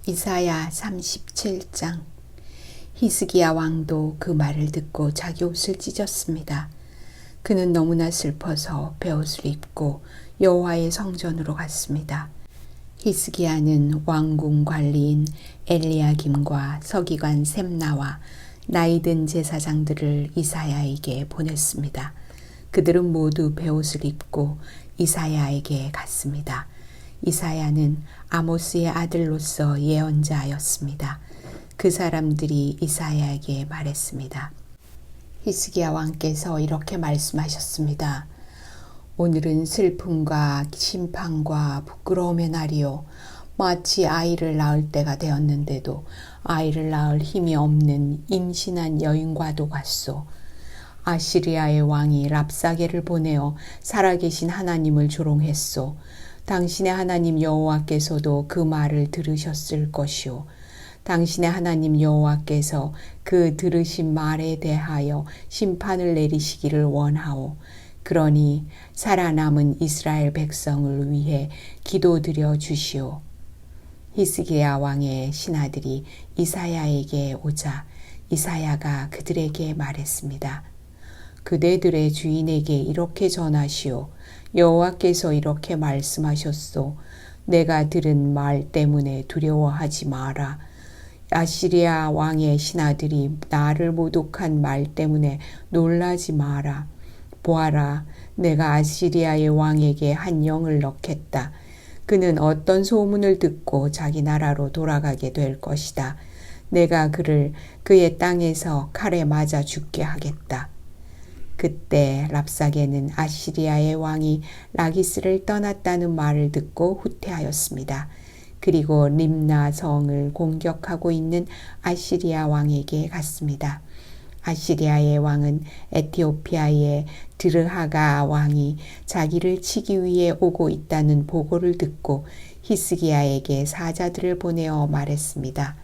이사야 37장. 히스기야 왕도 그 말을 듣고 자기 옷을 찢었습니다. 그는 너무나 슬퍼서 베옷을 입고 여호와의 성전으로 갔습니다. 히스기야는 왕궁 관리인 엘리야김과 서기관 셈나와 나이든 제사장들을 이사야에게 보냈습니다. 그들은 모두 베옷을 입고 이사야에게 갔습니다. 이사야는 아모스의 아들로서 예언자였습니다. 그 사람들이 이사야에게 말했습니다. 히스기야 왕께서 이렇게 말씀하셨습니다. 오늘은 슬픔과 심판과 부끄러움의 날이요. 마치 아이를 낳을 때가 되었는데도 아이를 낳을 힘이 없는 임신한 여인과도 같소. 아시리아의 왕이 랍사게를 보내어 살아계신 하나님을 조롱했소. 당신의 하나님 여호와께서도 그 말을 들으셨을 것이요. 당신의 하나님 여호와께서 그 들으신 말에 대하여 심판을 내리시기를 원하오. 그러니 살아남은 이스라엘 백성을 위해 기도드려 주시오. 히스기야 왕의 신하들이 이사야에게 오자 이사야가 그들에게 말했습니다. 그대들의 주인에게 이렇게 전하시오. 여호와께서 이렇게 말씀하셨소. 내가 들은 말 때문에 두려워하지 마라. 아시리아 왕의 신하들이 나를 모독한 말 때문에 놀라지 마라. 보아라, 내가 아시리아의 왕에게 한 영을 넣겠다. 그는 어떤 소문을 듣고 자기 나라로 돌아가게 될 것이다. 내가 그를 그의 땅에서 칼에 맞아 죽게 하겠다. 그때 랍사게는 아시리아의 왕이 라기스를 떠났다는 말을 듣고 후퇴하였습니다. 그리고 림나 성을 공격하고 있는 아시리아 왕에게 갔습니다. 아시리아의 왕은 에티오피아의 드르하가 왕이 자기를 치기 위해 오고 있다는 보고를 듣고 히스기야에게 사자들을 보내어 말했습니다.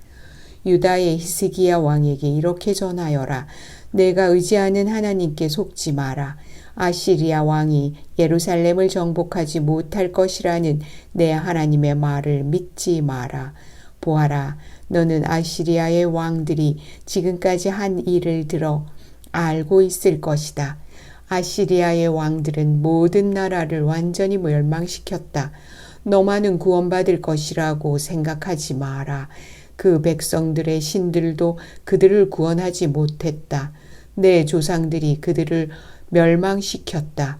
유다의 히스기야 왕에게 이렇게 전하여라. 내가 의지하는 하나님께 속지 마라. 아시리아 왕이 예루살렘을 정복하지 못할 것이라는 내 하나님의 말을 믿지 마라. 보아라, 너는 아시리아의 왕들이 지금까지 한 일을 들어 알고 있을 것이다. 아시리아의 왕들은 모든 나라를 완전히 멸망시켰다. 너만은 구원받을 것이라고 생각하지 마라. 그 백성들의 신들도 그들을 구원하지 못했다. 내 조상들이 그들을 멸망시켰다.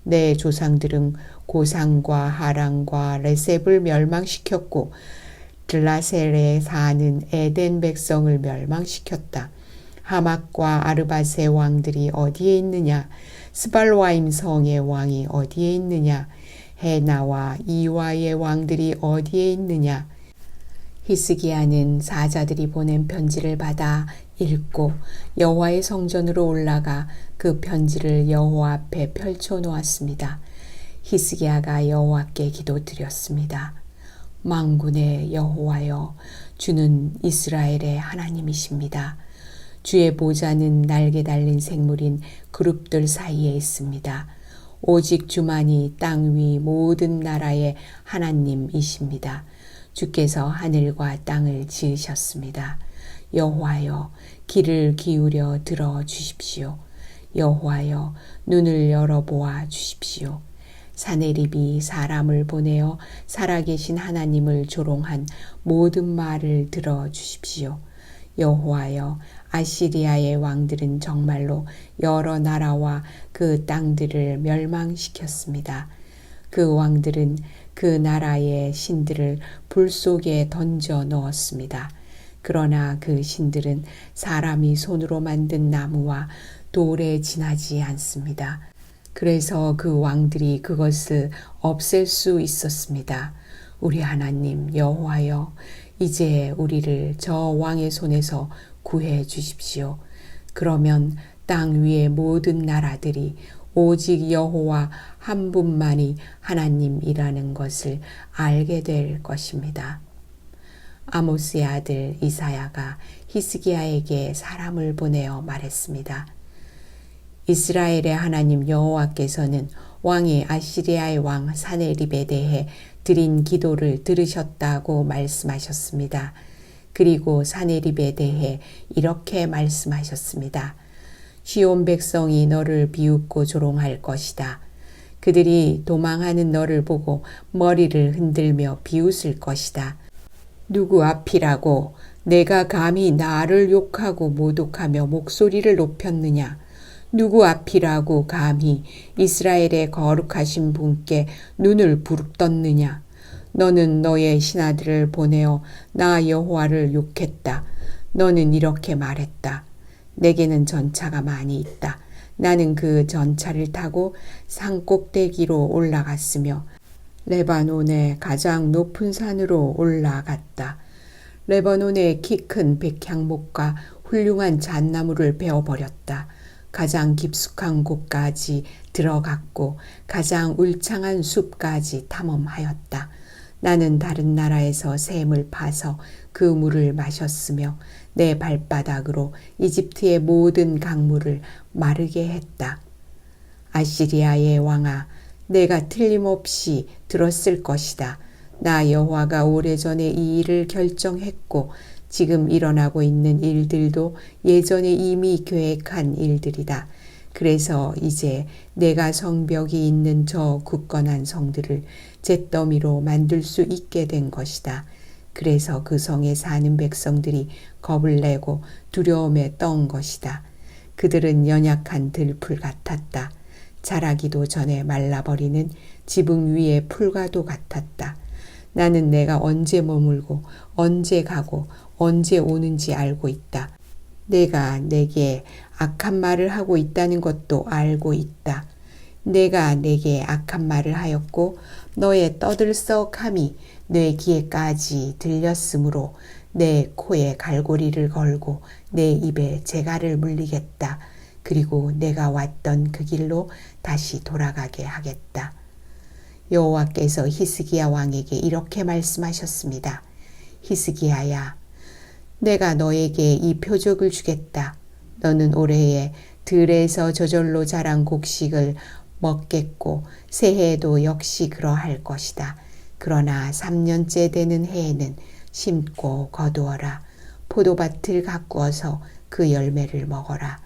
내 조상들은 고상과 하란과 레셉을 멸망시켰고 들라셀에 사는 에덴 백성을 멸망시켰다. 하맛과 아르밧의 왕들이 어디에 있느냐? 스발와임 성의 왕이 어디에 있느냐? 헤나와 이와의 왕들이 어디에 있느냐? 히스기야는 사자들이 보낸 편지를 받아 읽고 여호와의 성전으로 올라가 그 편지를 여호와 앞에 펼쳐 놓았습니다. 히스기야가 여호와께 기도드렸습니다. 만군의 여호와여, 주는 이스라엘의 하나님이십니다. 주의 보좌는 날개 달린 생물인 그룹들 사이에 있습니다. 오직 주만이 땅 위 모든 나라의 하나님이십니다. 주께서 하늘과 땅을 지으셨습니다. 여호와여, 귀를 기울여 들어 주십시오. 여호와여, 눈을 열어보아 주십시오. 사네립이 사람을 보내어 살아계신 하나님을 조롱한 모든 말을 들어 주십시오. 여호와여, 아시리아의 왕들은 정말로 여러 나라와 그 땅들을 멸망시켰습니다. 그 왕들은 그 나라의 신들을 불 속에 던져 넣었습니다. 그러나 그 신들은 사람이 손으로 만든 나무와 돌에 지나지 않습니다. 그래서 그 왕들이 그것을 없앨 수 있었습니다. 우리 하나님 여호와여, 이제 우리를 저 왕의 손에서 구해 주십시오. 그러면 땅 위의 모든 나라들이 오직 여호와 한 분만이 하나님이라는 것을 알게 될 것입니다. 아모스의 아들 이사야가 히스기야에게 사람을 보내어 말했습니다. 이스라엘의 하나님 여호와께서는 왕이 아시리아의 왕 사네립에 대해 드린 기도를 들으셨다고 말씀하셨습니다. 그리고 사내립에 대해 이렇게 말씀하셨습니다. 시온 백성이 너를 비웃고 조롱할 것이다. 그들이 도망하는 너를 보고 머리를 흔들며 비웃을 것이다. 누구 앞이라고 내가 감히 나를 욕하고 모독하며 목소리를 높였느냐? 누구 앞이라고 감히 이스라엘의 거룩하신 분께 눈을 부릅떴느냐? 너는 너의 신하들을 보내어 나 여호와를 욕했다. 너는 이렇게 말했다. 내게는 전차가 많이 있다. 나는 그 전차를 타고 산 꼭대기로 올라갔으며 레바논의 가장 높은 산으로 올라갔다. 레바논의 키 큰 백향목과 훌륭한 잣나무를 베어버렸다. 가장 깊숙한 곳까지 들어갔고 가장 울창한 숲까지 탐험하였다. 나는 다른 나라에서 샘을 파서 그 물을 마셨으며 내 발바닥으로 이집트의 모든 강물을 마르게 했다. 아시리아의 왕아, 내가 틀림없이 들었을 것이다. 나 여호와가 오래전에 이 일을 결정했고 지금 일어나고 있는 일들도 예전에 이미 계획한 일들이다. 그래서 이제 내가 성벽이 있는 저 굳건한 성들을 잿더미로 만들 수 있게 된 것이다. 그래서 그 성에 사는 백성들이 겁을 내고 두려움에 떤 것이다. 그들은 연약한 들풀 같았다. 자라기도 전에 말라버리는 지붕 위의 풀과도 같았다. 나는 내가 언제 머물고 언제 가고 언제 오는지 알고 있다. 내가 내게 악한 말을 하고 있다는 것도 알고 있다. 내가 내게 악한 말을 하였고 너의 떠들썩함이 내 귀에까지 들렸으므로 내 코에 갈고리를 걸고 내 입에 재갈을 물리겠다. 그리고 내가 왔던 그 길로 다시 돌아가게 하겠다. 여호와께서 히스기야 왕에게 이렇게 말씀하셨습니다. 히스기야야, 내가 너에게 이 표적을 주겠다. 너는 올해에 들에서 저절로 자란 곡식을 먹겠고 새해에도 역시 그러할 것이다. 그러나 3년째 되는 해에는 심고 거두어라. 포도밭을 가꾸어서 그 열매를 먹어라.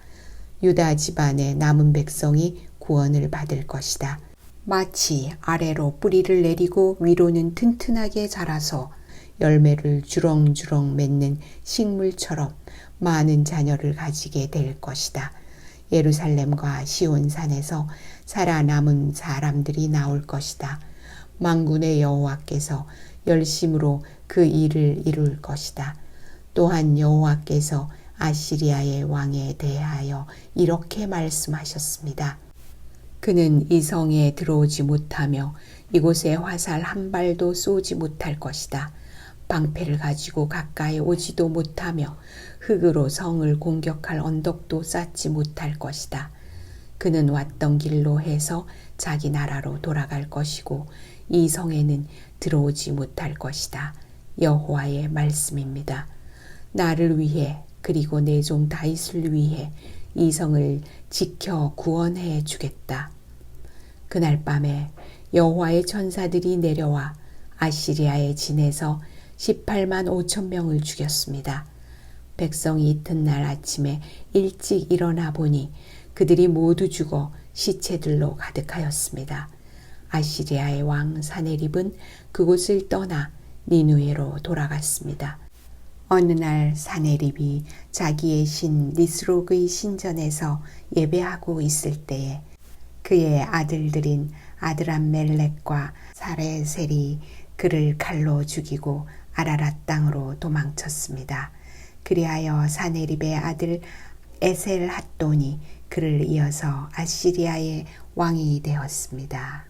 유다 집안의 남은 백성이 구원을 받을 것이다. 마치 아래로 뿌리를 내리고 위로는 튼튼하게 자라서 열매를 주렁주렁 맺는 식물처럼 많은 자녀를 가지게 될 것이다. 예루살렘과 시온산에서 살아남은 사람들이 나올 것이다. 만군의 여호와께서 열심으로 그 일을 이룰 것이다. 또한 여호와께서 아시리아의 왕에 대하여 이렇게 말씀하셨습니다. 그는 이 성에 들어오지 못하며 이곳에 화살 한 발도 쏘지 못할 것이다. 방패를 가지고 가까이 오지도 못하며 흙으로 성을 공격할 언덕도 쌓지 못할 것이다. 그는 왔던 길로 해서 자기 나라로 돌아갈 것이고 이 성에는 들어오지 못할 것이다. 여호와의 말씀입니다. 나를 위해 그리고 내 종 다윗을 위해 이 성을 지켜 구원해 주겠다. 그날 밤에 여호와의 천사들이 내려와 아시리아의 진에서 18만 5천 명을 죽였습니다. 백성이 이튿날 아침에 일찍 일어나 보니 그들이 모두 죽어 시체들로 가득하였습니다. 아시리아의 왕 사네립은 그곳을 떠나 니누에로 돌아갔습니다. 어느 날 사네립이 자기의 신 니스록의 신전에서 예배하고 있을 때에 그의 아들들인 아드람멜렉과 사레셀이 그를 칼로 죽이고 아라랏 땅으로 도망쳤습니다. 그리하여 사네립의 아들 에셀 핫돈이 그를 이어서 아시리아의 왕이 되었습니다.